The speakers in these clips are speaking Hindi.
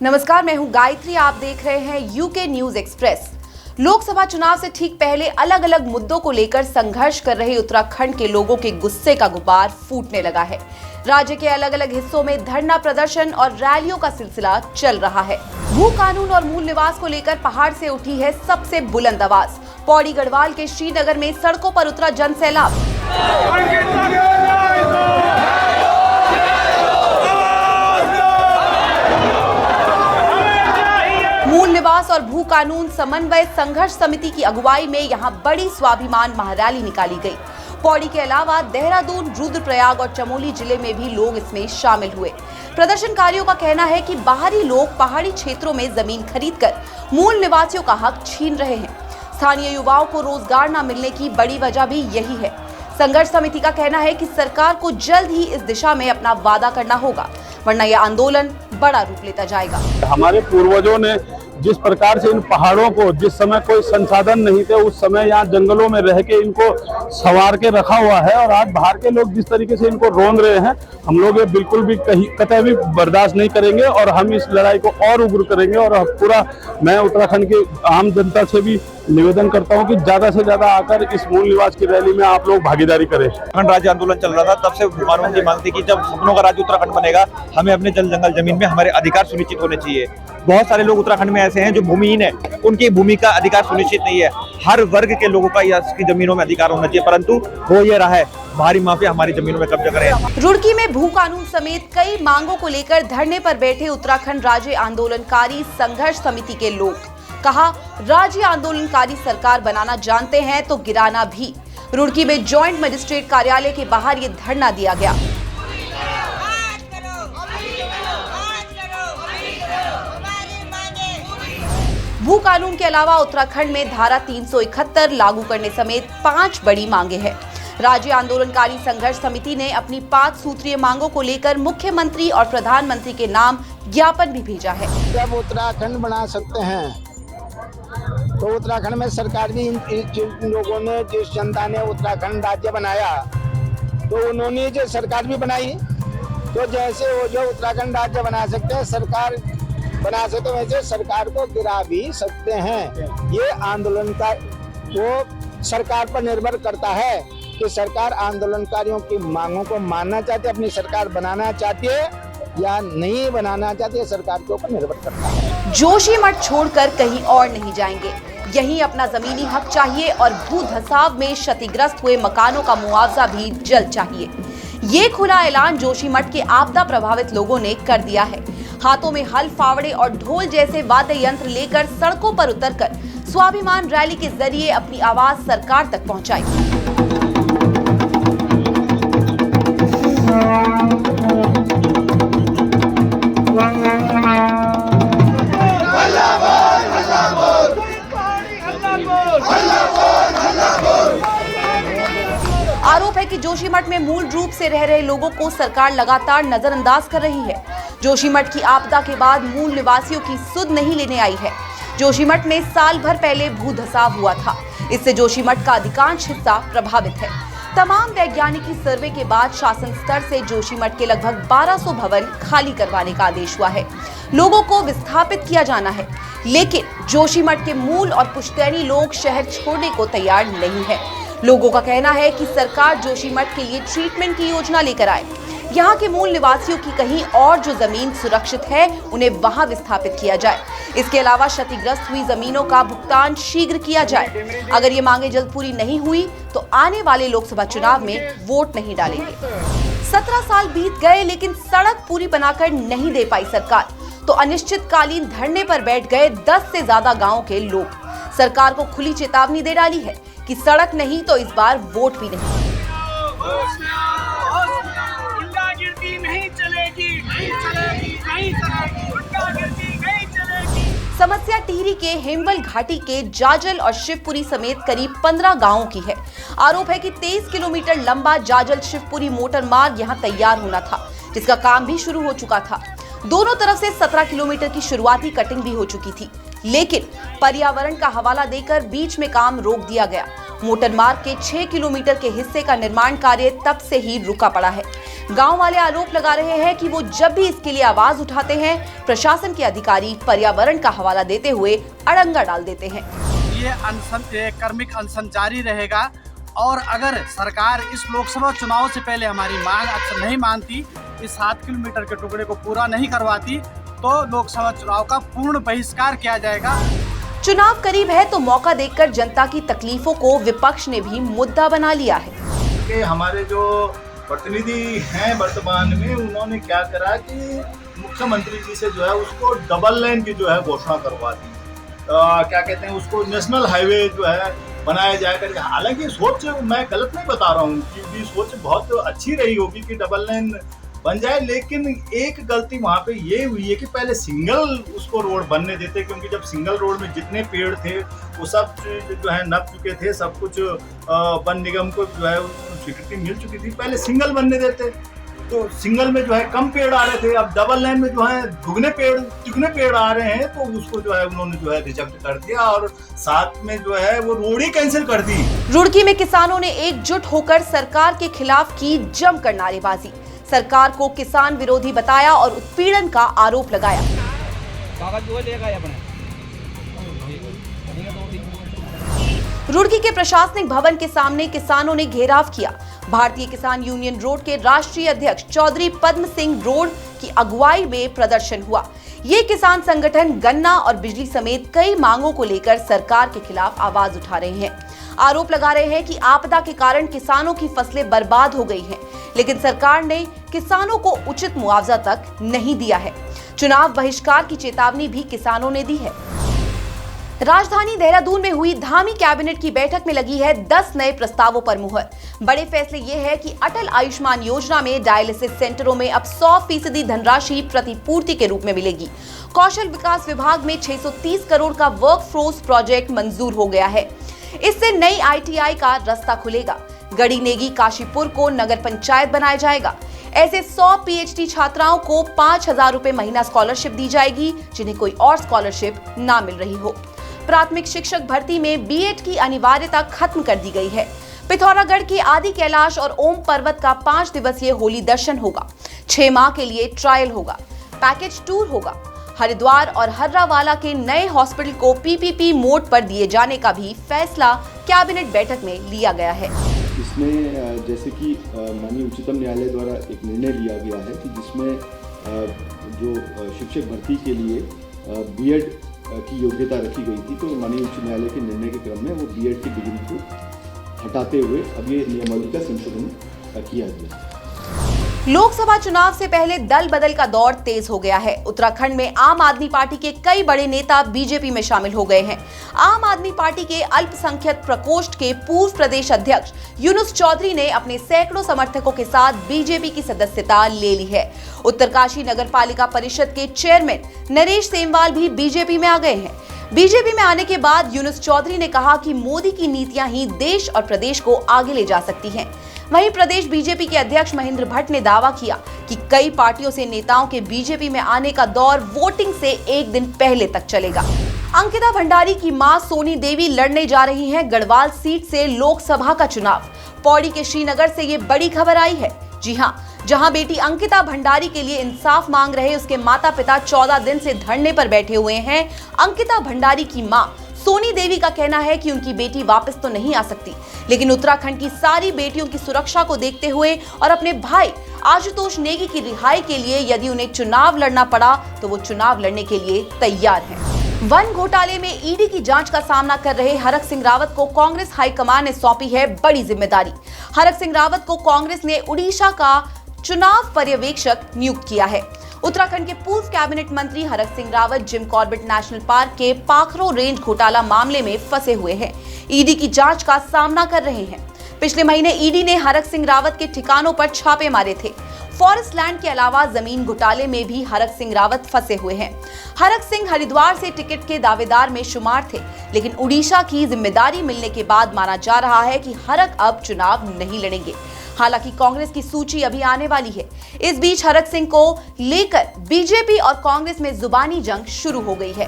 नमस्कार, मैं हूं गायत्री। आप देख रहे हैं यूके न्यूज एक्सप्रेस। लोकसभा चुनाव से ठीक पहले अलग अलग मुद्दों को लेकर संघर्ष कर रहे उत्तराखंड के लोगों के गुस्से का गुबार फूटने लगा है। राज्य के अलग अलग हिस्सों में धरना प्रदर्शन और रैलियों का सिलसिला चल रहा है। भू कानून और मूल निवास को लेकर पहाड़ से उठी है सबसे बुलंद आवाज। पौड़ी गढ़वाल के श्रीनगर में सड़कों पर उतरा जन सैलाब। मूल निवास और भू कानून समन्वय संघर्ष समिति की अगुवाई में यहां बड़ी स्वाभिमान महारैली निकाली गई। पौड़ी के अलावा देहरादून, रुद्रप्रयाग और चमोली जिले में भी लोग इसमें शामिल हुए। प्रदर्शनकारियों का कहना है कि बाहरी लोग पहाड़ी क्षेत्रों में जमीन खरीदकर मूल निवासियों का हक छीन रहे हैं। स्थानीय युवाओं को रोजगार न मिलने की बड़ी वजह भी यही है। संघर्ष समिति का कहना है कि सरकार को जल्द ही इस दिशा में अपना वादा करना होगा, वरना यह आंदोलन बड़ा रूप लेता जाएगा। हमारे पूर्वजों ने जिस प्रकार से इन पहाड़ों को, जिस समय कोई संसाधन नहीं थे, उस समय यहाँ जंगलों में रह के इनको संवार के रखा हुआ है, और आज बाहर के लोग जिस तरीके से इनको रोन रहे हैं, हम लोग ये बिल्कुल भी कतई भी बर्दाश्त नहीं करेंगे और हम इस लड़ाई को और उग्र करेंगे। और पूरा मैं उत्तराखंड की आम जनता से भी निवेदन करता हूं कि ज्यादा से ज्यादा आकर इस मूल निवास की रैली में आप लोग भागीदारी करें। उत्तराखंड राज्य आंदोलन चल रहा था, तब से कानून की मांग थी कि जब सपनों का राज्य उत्तराखंड बनेगा, हमें अपने जल जंगल जमीन में हमारे अधिकार सुनिश्चित होने चाहिए। बहुत सारे लोग उत्तराखंड में ऐसे हैं जो भूमिहीन है, उनकी भूमि का अधिकार सुनिश्चित नहीं है। हर वर्ग के लोगों का इसकी जमीनों में अधिकार होना चाहिए, परंतु हो ये रहा है भारी माफिया हमारी जमीनों में कब्जा करे। रुड़की में भू कानून समेत कई मांगों को लेकर धरने पर बैठे उत्तराखंड राज्य आंदोलनकारी संघर्ष समिति के लोग। कहा, राज्य आंदोलनकारी सरकार बनाना जानते हैं तो गिराना भी। रुड़की में जॉइंट मजिस्ट्रेट कार्यालय के बाहर ये धरना दिया गया। भू कानून के अलावा उत्तराखंड में धारा 371 लागू करने समेत 5 बड़ी मांगे हैं। राज्य आंदोलनकारी संघर्ष समिति ने अपनी 5 सूत्रीय मांगों को लेकर मुख्यमंत्री और प्रधानमंत्री के नाम ज्ञापन भी भेजा है। जब उत्तराखंड बना सकते हैं तो उत्तराखंड में सरकार भी इन लोगों ने, जिस जनता ने उत्तराखंड राज्य बनाया, तो उन्होंने जो सरकार भी बनाई, तो जैसे वो जो उत्तराखंड राज्य बना सकते हैं, सरकार बना सकते हैं, वैसे सरकार को गिरा भी सकते हैं। ये आंदोलन का वो सरकार पर निर्भर करता है कि सरकार आंदोलनकारियों की मांगों को मानना चाहती है, अपनी सरकार बनाना चाहती है या नहीं बनाना चाहती है, सरकार के ऊपर निर्भर करता है। जोशीमठ छोड़कर कहीं और नहीं जाएंगे, यहीं अपना जमीनी हक चाहिए और भू धसाव में क्षतिग्रस्त हुए मकानों का मुआवजा भी जल्द चाहिए। ये खुला ऐलान जोशीमठ के आपदा प्रभावित लोगों ने कर दिया है। हाथों में हल, फावड़े और ढोल जैसे वाद्य यंत्र लेकर सड़कों पर उतरकर स्वाभिमान रैली के जरिए अपनी आवाज सरकार तक पहुंचाई। आरोप है कि जोशीमठ में मूल रूप से रह रहे लोगों को सरकार लगातार नजरअंदाज कर रही है। जोशीमठ की आपदा के बाद मूल निवासियों की सुध नहीं लेने आई है। जोशीमठ में साल भर पहले भू धसाव हुआ था, इससे जोशीमठ का अधिकांश हिस्सा प्रभावित है। तमाम वैज्ञानिकी सर्वे के बाद शासन स्तर से जोशीमठ के लगभग 1200 भवन खाली करवाने का आदेश हुआ है। लोगों को विस्थापित किया जाना है, लेकिन जोशीमठ के मूल और पुश्तैनी लोग शहर छोड़ने को तैयार नहीं है। लोगों का कहना है कि सरकार जोशीमठ के लिए ट्रीटमेंट की योजना लेकर आए। यहाँ के मूल निवासियों की कहीं और जो जमीन सुरक्षित है, उन्हें वहां विस्थापित किया जाए। इसके अलावा क्षतिग्रस्त हुई जमीनों का भुगतान शीघ्र किया जाए। अगर ये मांगे जल्द पूरी नहीं हुई तो आने वाले लोकसभा चुनाव में वोट नहीं डालेंगे। 17 साल बीत गए लेकिन सड़क पूरी बनाकर नहीं दे पाई सरकार, तो अनिश्चितकालीन धरने पर बैठ गए 10 से ज्यादा गाँव के लोग। सरकार को खुली चेतावनी दे डाली है कि सड़क नहीं तो इस बार वोट भी नहीं। समस्या टिहरी के हेम्बल घाटी के जाजल और शिवपुरी समेत करीब 15 गांवों की है। आरोप है कि 23 किलोमीटर लंबा जाजल शिवपुरी मोटर मार्ग यहां तैयार होना था, जिसका काम भी शुरू हो चुका था। दोनों तरफ से 17 किलोमीटर की शुरुआती कटिंग भी हो चुकी थी, लेकिन पर्यावरण का हवाला देकर बीच में काम रोक दिया गया मोटर मार्ग के 6 किलोमीटर के हिस्से का निर्माण कार्य तब से ही रुका पड़ा है। गांव वाले आरोप लगा रहे हैं कि वो जब भी इसके लिए आवाज उठाते हैं, प्रशासन के अधिकारी पर्यावरण का हवाला देते हुए अड़ंगा डाल देते हैं। ये कर्मिक अनशन जारी रहेगा और अगर सरकार इस लोकसभा चुनाव से पहले हमारी मांग अक्सर नहीं मानती, इस 7 किलोमीटर के टुकड़े को पूरा नहीं करवाती, तो लोकसभा चुनाव का पूर्ण बहिष्कार किया जाएगा। चुनाव करीब है तो मौका देखकर जनता की तकलीफों को विपक्ष ने भी मुद्दा बना लिया है। कि हमारे जो प्रतिनिधि हैं वर्तमान में, उन्होंने क्या करा कि मुख्यमंत्री जी से जो है उसको डबल लाइन की जो है घोषणा करवा दी। क्या कहते हैं उसको, नेशनल हाईवे जो है बनाया जाएगा। हालांकि सोच मैं गलत नहीं बता रहा हूँ, कि सोच बहुत अच्छी रही होगी कि डबल लाइन बन जाए, लेकिन एक गलती वहाँ पे ये हुई है कि पहले सिंगल उसको रोड बनने देते, क्योंकि जब सिंगल रोड में जितने पेड़ थे वो सब जो है नप चुके थे, सब कुछ वन निगम को जो है स्वीकृति मिल चुकी थी। पहले सिंगल बनने देते तो सिंगल में जो है कम पेड़ आ रहे थे, अब डबल लाइन में जो है दुगने पेड़ आ रहे हैं, तो उसको जो है उन्होंने जो है रिजेक्ट कर दिया और साथ में जो है वो रोड ही कैंसिल कर दी। रुड़की में किसानों ने एकजुट होकर सरकार के खिलाफ की जमकर नारेबाजी, सरकार को किसान विरोधी बताया और उत्पीड़न का आरोप लगाया। रुड़की के प्रशासनिक भवन के सामने किसानों ने घेराव किया। भारतीय किसान यूनियन रोड के राष्ट्रीय अध्यक्ष चौधरी पद्म सिंह रोड की अगुवाई में प्रदर्शन हुआ। ये किसान संगठन गन्ना और बिजली समेत कई मांगों को लेकर सरकार के खिलाफ आवाज उठा रहे हैं। आरोप लगा रहे हैं कि आपदा के कारण किसानों की फसलें बर्बाद हो गई हैं, लेकिन सरकार ने किसानों को उचित मुआवजा तक नहीं दिया है। चुनाव बहिष्कार की चेतावनी भी किसानों ने दी है। राजधानी देहरादून में हुई धामी कैबिनेट की बैठक में लगी है 10 नए प्रस्तावों पर मुहर। बड़े फैसले ये है कि अटल आयुष्मान योजना में डायलिसिस सेंटरों में अब 100% धनराशि प्रतिपूर्ति के रूप में मिलेगी। कौशल विकास विभाग में 630 करोड़ का वर्कफोर्स प्रोजेक्ट मंजूर हो गया है। इससे नई ITI का रास्ता खुलेगा। गड़ी नेगी काशीपुर को नगर पंचायत बनाया जाएगा। ऐसे 100 PhD छात्राओं को 5,000 रुपए महीना स्कॉलरशिप दी जाएगी, जिन्हें कोई और स्कॉलरशिप ना मिल रही हो। प्राथमिक शिक्षक भर्ती में B.Ed की अनिवार्यता खत्म कर दी गई है। पिथौरागढ़ के आदि कैलाश और ओम पर्वत का 5 दिवसीय होली दर्शन होगा। 6 माह के लिए ट्रायल होगा। पैकेज टूर होगा। हरिद्वार और हर्रावाला के नए हॉस्पिटल को PPP मोड पर दिए जाने का भी फैसला कैबिनेट बैठक में लिया गया है। इसमें जैसे कि माननीय उच्चतम न्यायालय द्वारा एक निर्णय लिया गया है कि जिसमें जो शिक्षक भर्ती के लिए B.Ed की योग्यता रखी गई थी, तो माननीय उच्च न्यायालय के निर्णय के क्रम में वो B.Ed की डिग्री को हटाते हुए अब ये नियमावली का संशोधन किया गया। लोकसभा चुनाव से पहले दल बदल का दौर तेज हो गया है। उत्तराखंड में आम आदमी पार्टी के कई बड़े नेता बीजेपी में शामिल हो गए हैं। आम आदमी पार्टी के अल्पसंख्यक प्रकोष्ठ के पूर्व प्रदेश अध्यक्ष यूनुस चौधरी ने अपने सैकड़ों समर्थकों के साथ बीजेपी की सदस्यता ले ली है। उत्तरकाशी नगर पालिका परिषद के चेयरमैन नरेश सेमवाल भी बीजेपी में आ गए हैं। बीजेपी में आने के बाद यूनुस चौधरी ने कहा कि मोदी की नीतियां ही देश और प्रदेश को आगे ले जा सकती हैं। वहीं प्रदेश बीजेपी के अध्यक्ष महेंद्र भट्ट ने दावा किया कि कई पार्टियों से नेताओं के बीजेपी में आने का दौर वोटिंग से एक दिन पहले तक चलेगा। अंकिता भंडारी की मां सोनी देवी लड़ने जा रही हैं गढ़वाल सीट से लोकसभा का चुनाव। पौड़ी के श्रीनगर से ये बड़ी खबर आई है। जी हां, जहां बेटी अंकिता भंडारी के लिए इंसाफ मांग रहे उसके माता पिता 14 दिन से धरने पर बैठे हुए हैं। अंकिता भंडारी की मां सोनी देवी का कहना है कि उनकी बेटी वापस तो नहीं आ सकती, लेकिन उत्तराखंड की सारी बेटियों की सुरक्षा को देखते हुए और अपने भाई आशुतोष नेगी की रिहाई के लिए यदि उन्हें चुनाव लड़ना पड़ा तो वो चुनाव लड़ने के लिए तैयार हैं। वन घोटाले में ईडी की जांच का सामना कर रहे हरक सिंह रावत को कांग्रेस हाईकमान ने सौंपी है बड़ी जिम्मेदारी। हरक सिंह रावत को कांग्रेस ने उड़ीसा का चुनाव पर्यवेक्षक नियुक्त किया है। उत्तराखंड के पूर्व कैबिनेट मंत्री Harak Singh Rawat Jim Corbett national park के पाखरो रेंज घोटाला मामले में फंसे हुए हैं। ईडी की जांच का सामना कर रहे हैं। पिछले महीने ईडी ने हरक सिंह रावत के ठिकानों पर छापे मारे थे। फॉरेस्ट लैंड के अलावा जमीन घोटाले में भी हरक सिंह रावत फंसे हुए हैं। हरक सिंह हरिद्वार से टिकट के दावेदार में शुमार थे, लेकिन उड़ीसा की जिम्मेदारी मिलने के बाद माना जा रहा है कि हरक अब चुनाव नहीं लड़ेंगे। हालांकि कांग्रेस की सूची अभी आने वाली है। इस बीच हरक सिंह को लेकर बीजेपी और कांग्रेस में जुबानी जंग शुरू हो गई है।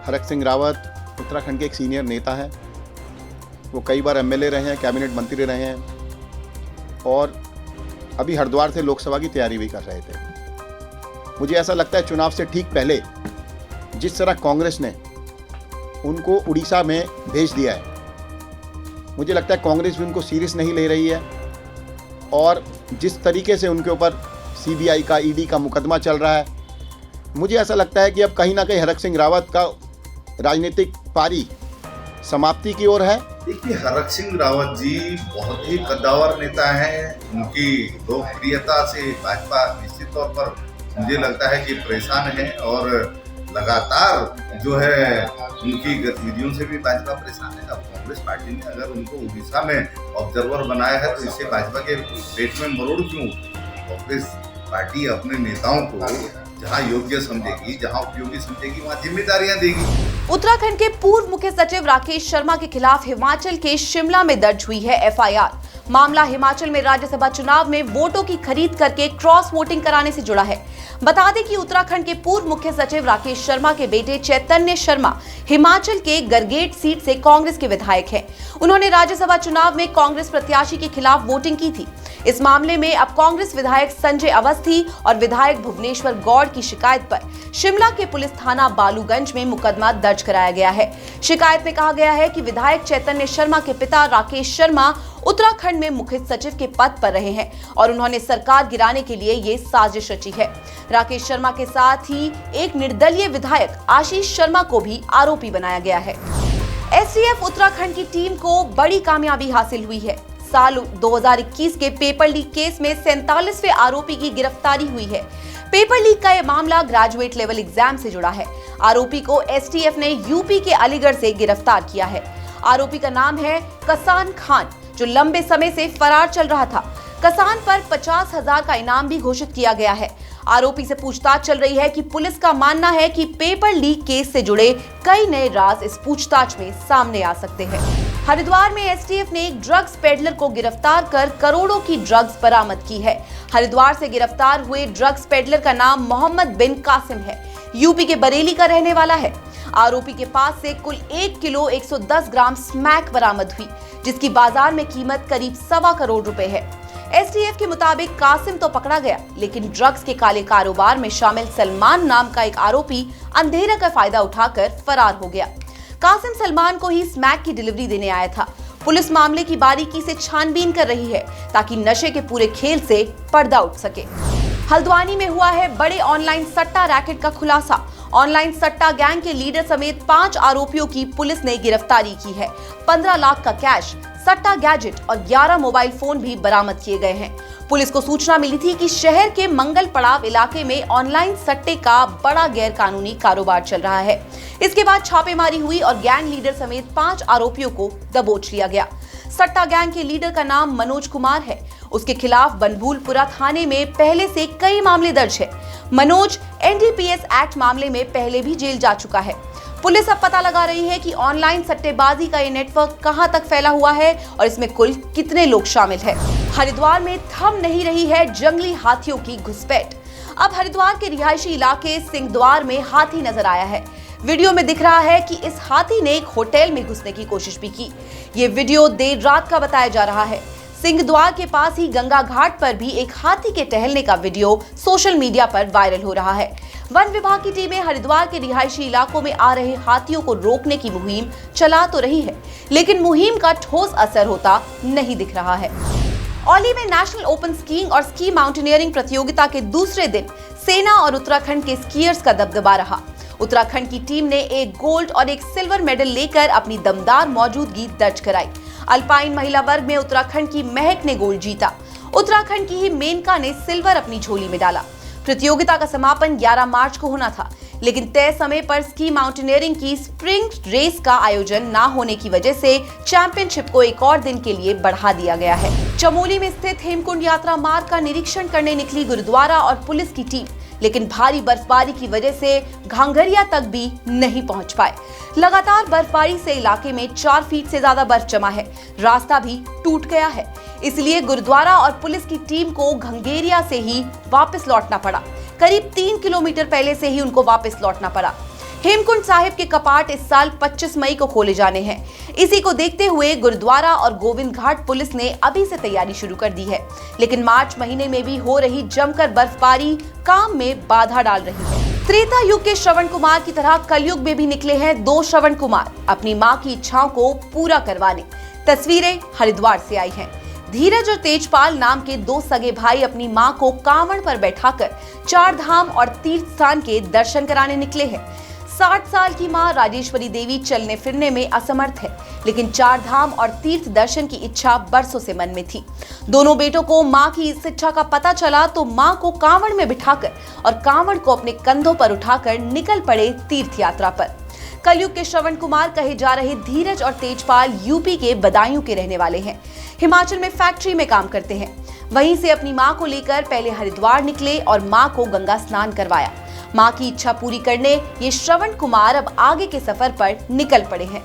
हरक सिंह रावत उत्तराखंड के एक सीनियर नेता है वो कई बार एमएलए रहे हैं, कैबिनेट मंत्री रहे हैं और अभी हरिद्वार से लोकसभा की तैयारी भी कर रहे थे। मुझे ऐसा लगता है चुनाव से ठीक पहले जिस तरह कांग्रेस ने उनको उड़ीसा में भेज दिया है, मुझे लगता है कांग्रेस भी उनको सीरियस नहीं ले रही है और जिस तरीके से उनके ऊपर सीबीआई का, ईडी का मुकदमा चल रहा है, मुझे ऐसा लगता है कि अब कहीं ना कहीं हरक सिंह रावत का राजनीतिक पारी समाप्ति की ओर है। देखिए, हरक सिंह रावत जी बहुत ही कद्दावर नेता हैं। उनकी लोकप्रियता से भाजपा निश्चित तौर पर मुझे लगता है कि परेशान है और लगातार जो है उनकी गतिविधियों से भी भाजपा परेशान है। अब कांग्रेस पार्टी ने अगर उनको उड़ीसा में ऑब्जर्वर बनाया है तो इससे भाजपा के पेट में मरोड़ क्यों? कांग्रेस पार्टी अपने नेताओं को जहां योग्य समझेगी, जहां उपयोगी समझेगी, वहां जिम्मेदारियां देगी। उत्तराखंड के पूर्व मुख्य सचिव राकेश शर्मा के खिलाफ हिमाचल के शिमला में दर्ज हुई है एफआईआर। मामला हिमाचल में राज्यसभा चुनाव में वोटों की खरीद करके क्रॉस वोटिंग कराने से जुड़ा है। बता दें कि उत्तराखंड के पूर्व मुख्य सचिव राकेश शर्मा के बेटे चैतन्य शर्मा हिमाचल के गरगेट सीट से कांग्रेस के विधायक हैं। उन्होंने राज्यसभा चुनाव में कांग्रेस प्रत्याशी के खिलाफ वोटिंग की थी। इस मामले में अब कांग्रेस विधायक संजय अवस्थी और विधायक भुवनेश्वर गौड़ की शिकायत पर शिमला के पुलिस थाना बालूगंज में मुकदमा दर्ज कराया गया है। शिकायत में कहा गया है कि विधायक चैतन्य शर्मा के पिता राकेश शर्मा उत्तराखंड में मुख्य सचिव के पद पर रहे हैं और उन्होंने सरकार गिराने के लिए ये साजिश रची है। राकेश शर्मा के साथ ही एक निर्दलीय विधायक आशीष शर्मा को भी आरोपी बनाया गया है। एसटीएफ उत्तराखंड की टीम को बड़ी कामयाबी हासिल हुई है। साल 2021 के पेपर लीक केस में 47वें आरोपी की गिरफ्तारी हुई है। पेपर लीक का यह मामला ग्रेजुएट लेवल एग्जाम से जुड़ा है। आरोपी को एसटीएफ ने यूपी के अलीगढ़ से गिरफ्तार किया है। आरोपी का नाम है कसान खान, जो लंबे समय से फरार चल रहा था। कसान पर 50,000 का इनाम भी घोषित किया गया है। आरोपी से पूछताछ चल रही है कि पुलिस का मानना है कि पेपर लीक केस से जुड़े कई नए राज इस पूछताछ में सामने आ सकते हैं। हरिद्वार में एसटीएफ ने एक ड्रग्स पेडलर को गिरफ्तार कर करोड़ों की ड्रग्स बरामद की है। हरिद्वार से गिरफ्तार हुए ड्रग्स पेडलर का नाम मोहम्मद बिन कासिम है। यूपी के बरेली का रहने वाला है। आरोपी के पास से कुल 1 किलो 110 ग्राम स्मैक बरामद हुई, जिसकी बाजार में कीमत करीब 1.25 करोड़ रुपए है। एसटीएफ के मुताबिक कासिम तो पकड़ा गया, लेकिन ड्रग्स के काले कारोबार में शामिल सलमान नाम का एक आरोपी अंधेरे का फायदा उठाकर फरार हो गया। कासिम सलमान को ही स्मैक की डिलीवरी देने आया था। पुलिस मामले की बारीकी से छानबीन कर रही है ताकि नशे के पूरे खेल से पर्दा उठ सके। हल्द्वानी में हुआ है बड़े ऑनलाइन सट्टा रैकेट का खुलासा। ऑनलाइन सट्टा गैंग के लीडर समेत 5 आरोपियों की पुलिस ने गिरफ्तारी की है। 15 लाख का कैश, सट्टा गैजेट और 11 मोबाइल फोन भी बरामद किए गए हैं। पुलिस को सूचना मिली थी कि शहर के मंगल पड़ाव इलाके में ऑनलाइन सट्टे का बड़ा गैरकानूनी कारोबार चल रहा है। इसके बाद छापेमारी हुई और गैंग लीडर समेत 5 आरोपियों को दबोच लिया गया। सट्टा गैंग के लीडर का नाम मनोज कुमार है। उसके खिलाफ बनभूलपुरा थाने में पहले से कई मामले दर्ज है। मनोज एनडीपीएस एक्ट मामले में पहले भी जेल जा चुका है। पुलिस अब पता लगा रही है कि ऑनलाइन सट्टेबाजी का ये नेटवर्क कहां तक फैला हुआ है और इसमें कुल कितने लोग शामिल हैं। हरिद्वार में थम नहीं रही है जंगली हाथियों की घुसपैठ। अब हरिद्वार के रिहायशी इलाके सिंहद्वार में हाथी नजर आया है। वीडियो में दिख रहा है कि इस हाथी ने एक होटल में घुसने की कोशिश भी की। ये वीडियो देर रात का बताया जा रहा है। सिंहद्वार के पास ही गंगा घाट पर भी एक हाथी के टहलने का वीडियो सोशल मीडिया पर वायरल हो रहा है। वन विभाग की टीमें हरिद्वार के रिहायशी इलाकों में आ रहे हाथियों को रोकने की मुहिम चला तो रही है, लेकिन मुहिम का ठोस असर होता नहीं दिख रहा है। औली में नेशनल ओपन स्कीइंग और स्की माउंटेनियरिंग प्रतियोगिता के दूसरे दिन सेना और उत्तराखंड के स्कीयर्स का दबदबा रहा। उत्तराखंड की टीम ने एक गोल्ड और एक सिल्वर मेडल लेकर अपनी दमदार मौजूदगी दर्ज कराई। अल्पाइन महिला वर्ग में उत्तराखंड की महक ने गोल्ड जीता। उत्तराखंड की ही मेनका ने सिल्वर अपनी झोली में डाला। प्रतियोगिता का समापन 11 मार्च को होना था, लेकिन तय समय पर स्की माउंटेनियरिंग की स्प्रिंग रेस का आयोजन न होने की वजह से चैंपियनशिप को एक और दिन के लिए बढ़ा दिया गया है। चमोली में स्थित हेमकुंड यात्रा मार्ग का निरीक्षण करने निकली गुरुद्वारा और पुलिस की टीम, लेकिन भारी बर्फबारी की वजह से घांघरिया तक भी नहीं पहुंच पाए। लगातार बर्फबारी से इलाके में 4 फीट से ज्यादा बर्फ जमा है। रास्ता भी टूट गया है, इसलिए गुरुद्वारा और पुलिस की टीम को घंघेरिया से ही वापस लौटना पड़ा। करीब 3 किलोमीटर पहले से ही उनको वापस लौटना पड़ा। हेमकुंड साहिब के कपाट इस साल 25 मई को खोले जाने हैं। इसी को देखते हुए गुरुद्वारा और गोविंद घाट पुलिस ने अभी से तैयारी शुरू कर दी है, लेकिन मार्च महीने में भी हो रही जमकर बर्फबारी काम में बाधा डाल रही है। त्रेता युग के श्रवण कुमार की तरह कलयुग में भी निकले हैं 2 श्रवण कुमार अपनी मां की इच्छाओं को पूरा करवाने। तस्वीरें हरिद्वार से आई हैं। धीरज और तेजपाल नाम के 2 सगे भाई अपनी मां को कांवड़ पर बैठाकर 4 धाम और तीर्थ स्थान के दर्शन कराने निकले हैं। 60 साल की मां राजेश्वरी देवी चलने फिरने में असमर्थ है, लेकिन 4 धाम और तीर्थ दर्शन की इच्छा बरसों से मन में थी। दोनों बेटों को मां की इस इच्छा का पता चला तो मां को कांवड़ में बिठाकर और कांवड़ को अपने कंधों पर उठाकर निकल पड़े तीर्थ यात्रा पर। कलयुग के श्रवण कुमार कहे जा रहे धीरज और तेजपाल यूपी के बदायूं के रहने वाले हैं। हिमाचल में फैक्ट्री में काम करते हैं। वहीं से अपनी मां को लेकर पहले हरिद्वार निकले और मां को गंगा स्नान करवाया। मां की इच्छा पूरी करने ये श्रवण कुमार अब आगे के सफर पर निकल पड़े हैं।